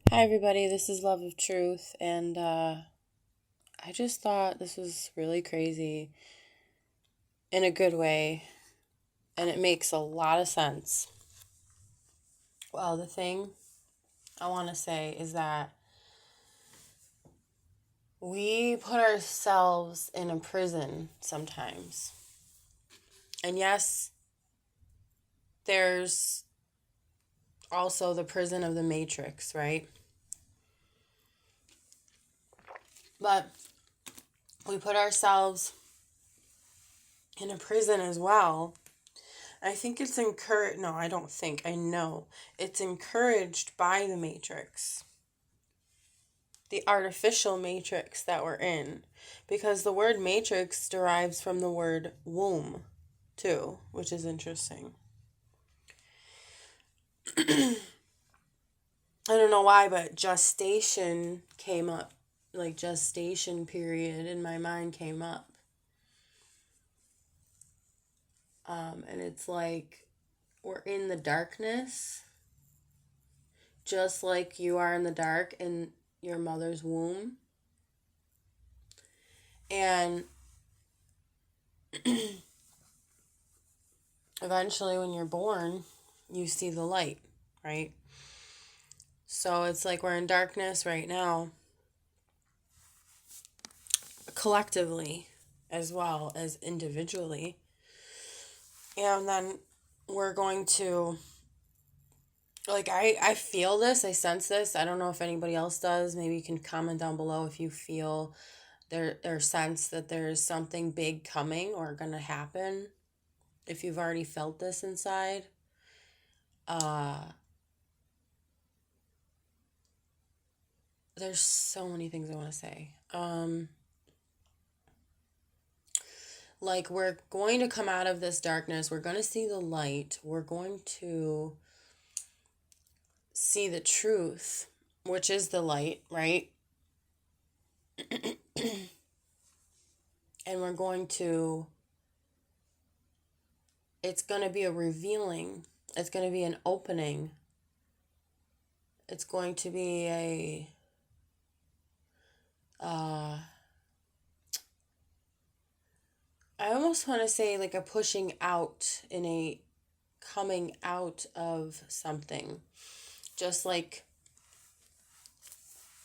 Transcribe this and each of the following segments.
Hi, everybody. This is Love of Truth, and I just thought this was really crazy in a good way, and it makes a lot of sense. Well, the thing I want to say is that we put ourselves in a prison sometimes. And yes, there's also the prison of the Matrix, right? But we put ourselves in a prison as well. I think it's encouraged. No, I don't think. I know. It's encouraged by the Matrix, the artificial matrix that we're in. Because the word matrix derives from the word womb, too, which is interesting. I don't know why, but gestation came up. Like, gestation period in my mind came up. And it's like we're in the darkness, just like you are in the dark in your mother's womb. And eventually, when you're born, you see the light, right? So it's like we're in darkness right now, collectively as well as individually. And then we're going to, like, I feel this, I sense this. I don't know if anybody else does. Maybe you can comment down below if you feel their sense that there's something big coming or gonna happen. If you've already felt this inside. There's so many things I want to say. Like, we're going to come out of this darkness. We're going to see the light. We're going to see the truth, which is the light, right? And we're going to, it's going to be a revealing. It's going to be an opening. It's going to be I almost want to say like a pushing out, in a coming out of something. Just like,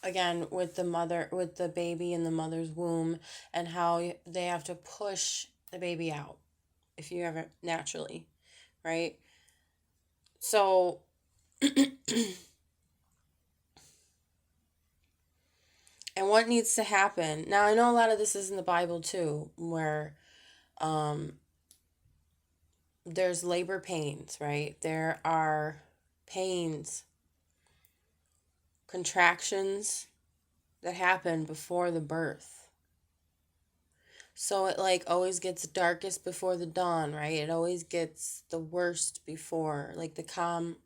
again, with the mother, with the baby in the mother's womb, and how they have to push the baby out if you have it naturally, right? So and what needs to happen now? I know a lot of this is in the Bible too, where there's labor pains, right? There are pains, contractions that happen before the birth. So it like always gets darkest before the dawn, right? It always gets the worst before, like the calm,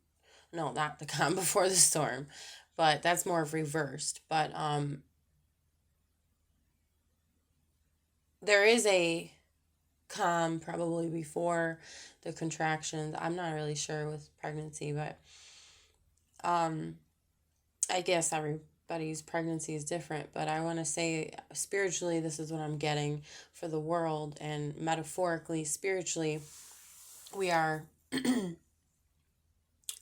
no, not the calm before the storm, but that's more of reversed. But there is a calm probably before the contractions. I'm not really sure with pregnancy, but I guess everybody's pregnancy is different, but I want to say spiritually, this is what I'm getting for the world, and metaphorically, spiritually, we are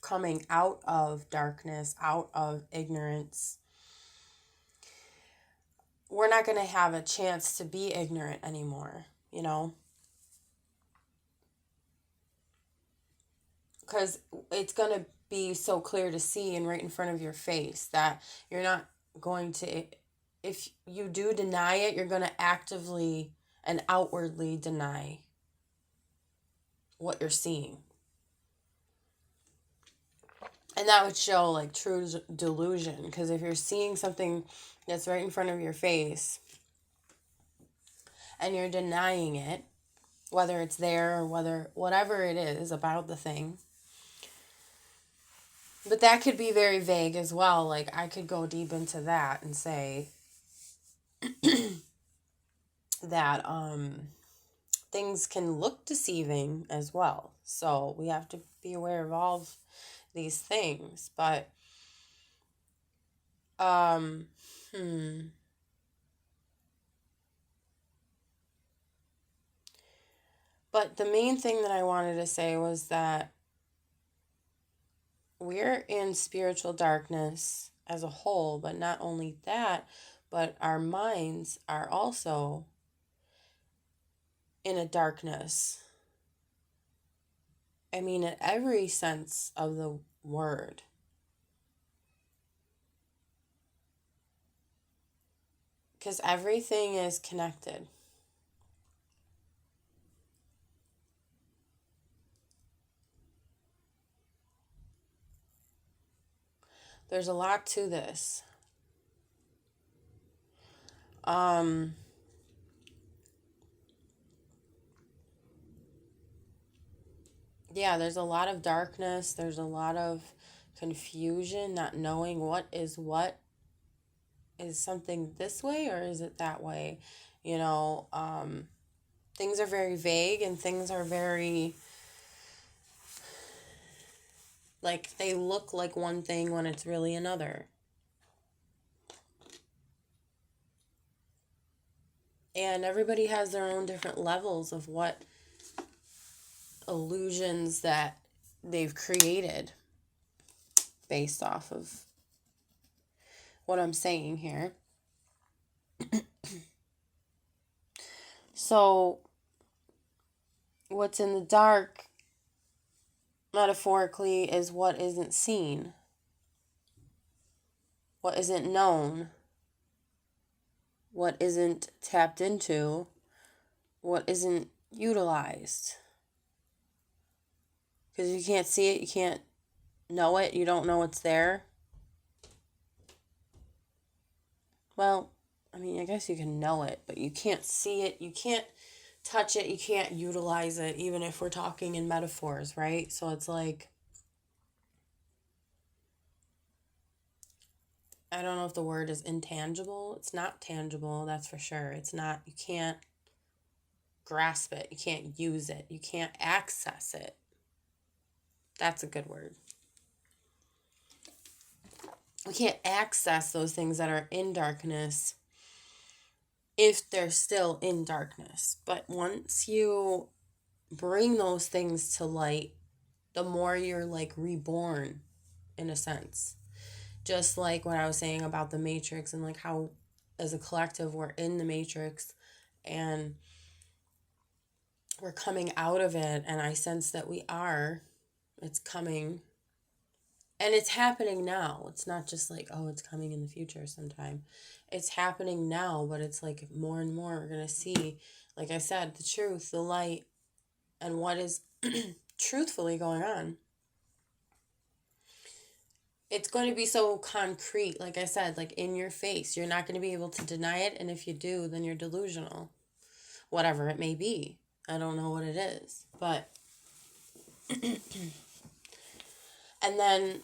coming out of darkness, out of ignorance. We're not going to have a chance to be ignorant anymore, you know? Because it's going to be so clear to see and right in front of your face that you're not going to, if you do deny it, you're going to actively and outwardly deny what you're seeing. And that would show like true delusion, because if you're seeing something that's right in front of your face and you're denying it, whether it's there or whatever it is about the thing. But that could be very vague as well. Like, I could go deep into that and say that things can look deceiving as well. So we have to be aware of all of these things. But Um, hmm. But the main thing that I wanted to say was that we're in spiritual darkness as a whole, but not only that, but our minds are also in a darkness. I mean, in every sense of the word. Because everything is connected. There's a lot to this. Um, yeah, there's a lot of darkness. There's a lot of confusion, not knowing what. Is something this way or is it that way? You know, things are very vague and things are very, like, they look like one thing when it's really another. And everybody has their own different levels of what illusions that they've created based off of what I'm saying here. So, what's in the dark, metaphorically, is what isn't seen, what isn't known, what isn't tapped into, what isn't utilized. Because you can't see it, you can't know it, you don't know it's there. Well, I mean, I guess you can know it, but you can't see it, you can't touch it, you can't utilize it, even if we're talking in metaphors, right? So it's like, I don't know if the word is intangible. It's not tangible, that's for sure. It's not, you can't grasp it, you can't use it, you can't access it. That's a good word. We can't access those things that are in darkness if they're still in darkness. But once you bring those things to light, the more you're like reborn in a sense. Just like what I was saying about the Matrix and like how as a collective we're in the Matrix and we're coming out of it, and I sense that we are. It's coming. And it's happening now. It's not just like, oh, it's coming in the future sometime. It's happening now, but it's like more and more we're going to see, like I said, the truth, the light, and what is truthfully going on. It's going to be so concrete, like I said, like in your face. You're not going to be able to deny it, and if you do, then you're delusional. Whatever it may be. I don't know what it is, but and then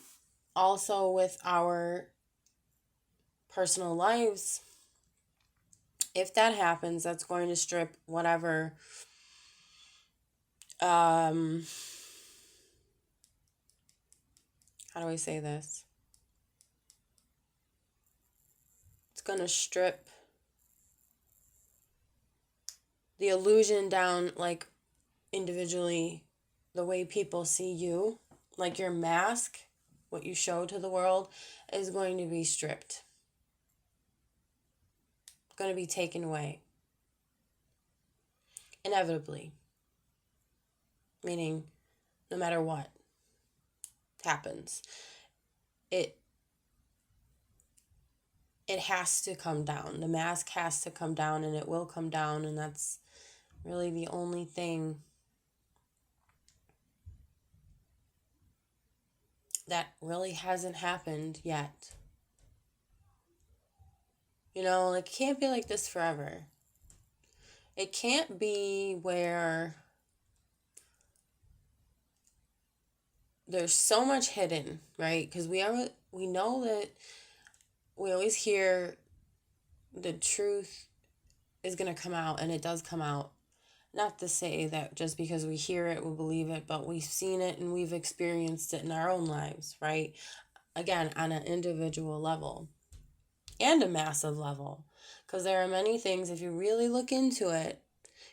also with our personal lives, if that happens, that's going to strip whatever how do I say this? It's going to strip the illusion down, like individually, the way people see you, like your mask, what you show to the world, is going to be stripped. Going to be taken away. Inevitably. Meaning, no matter what happens, it has to come down. The mask has to come down, and it will come down, and that's really the only thing that really hasn't happened yet. You know, like, it can't be like this forever. It can't be where there's so much hidden, right? Because we know that we always hear the truth is going to come out, and it does come out. Not to say that just because we hear it, we'll believe it, but we've seen it and we've experienced it in our own lives, right? Again, on an individual level. and a massive level. Because there are many things, if you really look into it,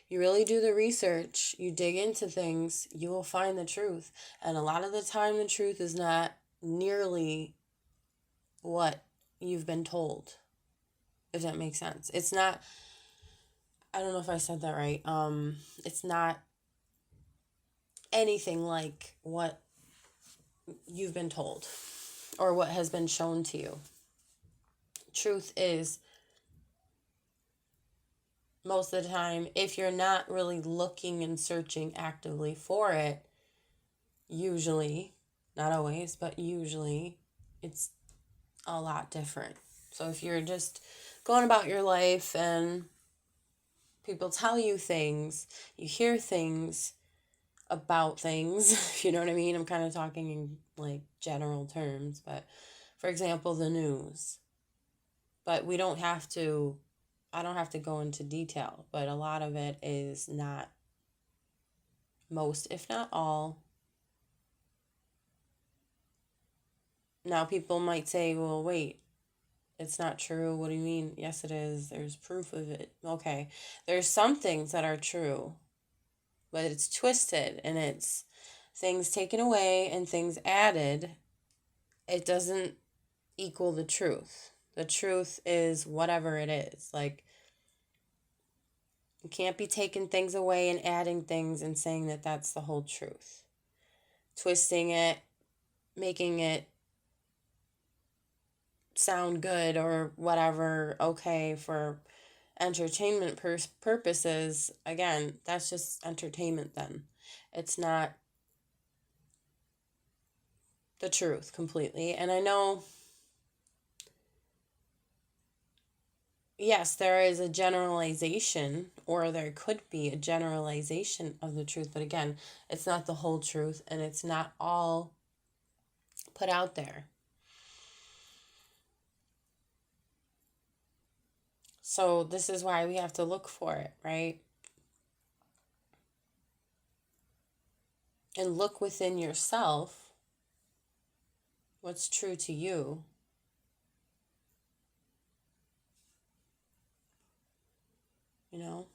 you really do the research, you dig into things, you will find the truth. And a lot of the time, the truth is not nearly what you've been told, if that makes sense. It's not, I don't know if I said that right. It's not anything like what you've been told or what has been shown to you. Truth is, most of the time, if you're not really looking and searching actively for it, usually, not always, but usually, it's a lot different. So if you're just going about your life and people tell you things, you hear things about things, you know what I mean? I'm kind of talking in like general terms, but for example, the news. But we don't have to, I don't have to go into detail, but a lot of it is not, most, if not all. Now people might say, well, wait, it's not true. What do you mean? Yes, it is. There's proof of it. Okay. There's some things that are true, but it's twisted and it's things taken away and things added. It doesn't equal the truth. The truth is whatever it is. Like, you can't be taking things away and adding things and saying that that's the whole truth. Twisting it, making it sound good or whatever, okay, for entertainment purposes, again, that's just entertainment then. It's not the truth completely. And I know, yes, there is a generalization, or there could be a generalization of the truth, but again, it's not the whole truth and it's not all put out there. So this is why we have to look for it, right? And look within yourself what's true to you. You know?